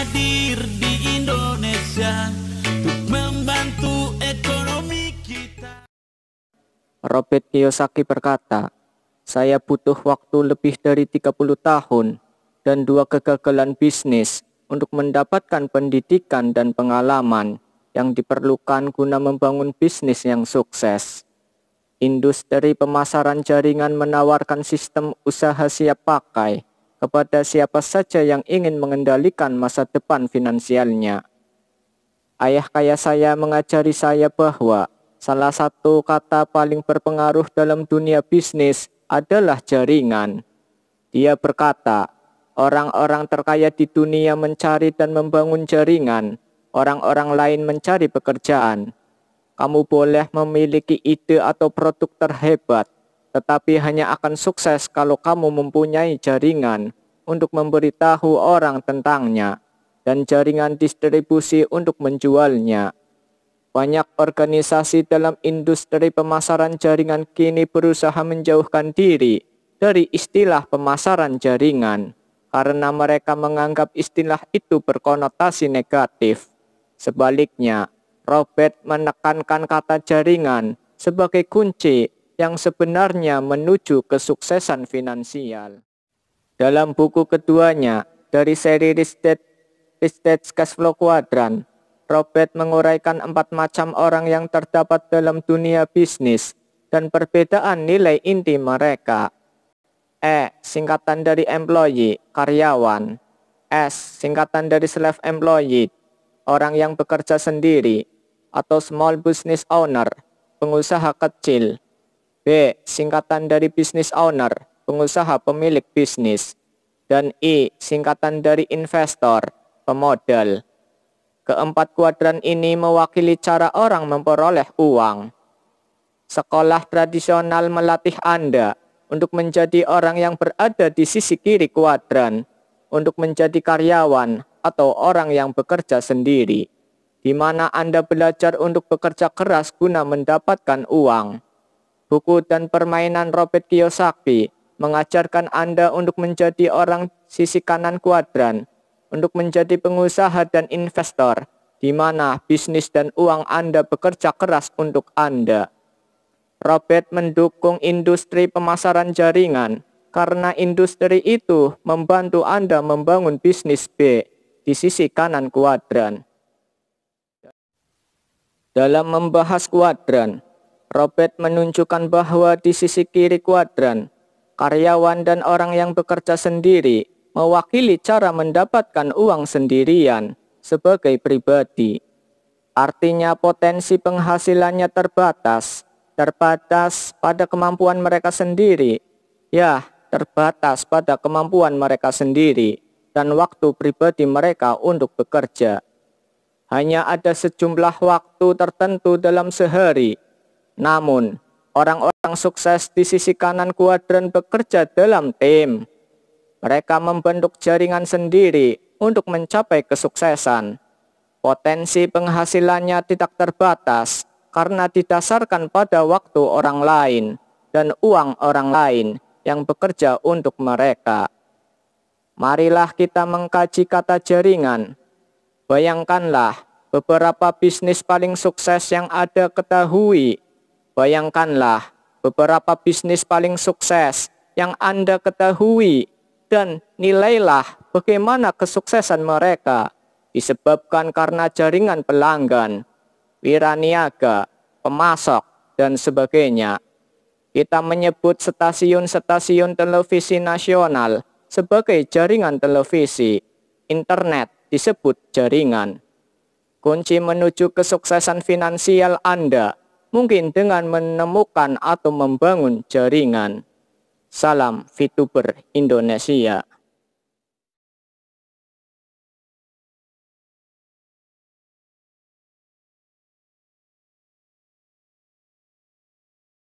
hadir di Indonesia untuk membantu ekonomi kita. Robert Kiyosaki berkata, "Saya butuh waktu lebih dari 30 tahun dan 2 kegagalan bisnis untuk mendapatkan pendidikan dan pengalaman yang diperlukan guna membangun bisnis yang sukses." Industri pemasaran jaringan menawarkan sistem usaha siap pakai kepada siapa saja yang ingin mengendalikan masa depan finansialnya. Ayah kaya saya mengajari saya bahwa salah satu kata paling berpengaruh dalam dunia bisnis adalah jaringan. Dia berkata, orang-orang terkaya di dunia mencari dan membangun jaringan, orang-orang lain mencari pekerjaan. Kamu boleh memiliki ide atau produk terhebat, tetapi hanya akan sukses kalau kamu mempunyai jaringan untuk memberitahu orang tentangnya dan jaringan distribusi untuk menjualnya. Banyak organisasi dalam industri pemasaran jaringan kini berusaha menjauhkan diri dari istilah pemasaran jaringan karena mereka menganggap istilah itu berkonotasi negatif. Sebaliknya, Robert menekankan kata jaringan sebagai kunci yang sebenarnya menuju kesuksesan finansial. Dalam buku keduanya dari seri Rich Dad Cash Flow Quadrant, Robert menguraikan 4 macam orang yang terdapat dalam dunia bisnis dan perbedaan nilai inti mereka. E. Singkatan dari employee, karyawan. S. Singkatan dari self-employed, orang yang bekerja sendiri, atau small business owner, pengusaha kecil. B. Singkatan dari business owner, pengusaha pemilik bisnis. Dan I. Singkatan dari investor, pemodal. Keempat kuadran ini mewakili cara orang memperoleh uang. Sekolah tradisional melatih Anda untuk menjadi orang yang berada di sisi kiri kuadran, untuk menjadi karyawan atau orang yang bekerja sendiri, di mana Anda belajar untuk bekerja keras guna mendapatkan uang. Buku dan permainan Robert Kiyosaki mengajarkan Anda untuk menjadi orang sisi kanan kuadran, untuk menjadi pengusaha dan investor, di mana bisnis dan uang Anda bekerja keras untuk Anda. Robert mendukung industri pemasaran jaringan karena industri itu membantu Anda membangun bisnis B di sisi kanan kuadran. Dalam membahas kuadran, Robert menunjukkan bahwa di sisi kiri kuadran, karyawan dan orang yang bekerja sendiri mewakili cara mendapatkan uang sendirian sebagai pribadi. Artinya potensi penghasilannya terbatas pada kemampuan mereka sendiri. Ya, terbatas pada kemampuan mereka sendiri dan waktu pribadi mereka untuk bekerja. Hanya ada sejumlah waktu tertentu dalam sehari. Namun, orang-orang sukses di sisi kanan kuadran bekerja dalam tim. Mereka membentuk jaringan sendiri untuk mencapai kesuksesan. Potensi penghasilannya tidak terbatas karena didasarkan pada waktu orang lain dan uang orang lain yang bekerja untuk mereka. Marilah kita mengkaji kata jaringan. Bayangkanlah beberapa bisnis paling sukses yang Anda ketahui. Bayangkanlah beberapa bisnis paling sukses yang Anda ketahui dan nilailah bagaimana kesuksesan mereka disebabkan karena jaringan pelanggan, wiraniaga, pemasok, dan sebagainya. Kita menyebut stasiun-stasiun televisi nasional sebagai jaringan televisi. Internet disebut jaringan. Kunci menuju kesuksesan finansial Anda mungkin dengan menemukan atau membangun jaringan. Salam VTuber Indonesia.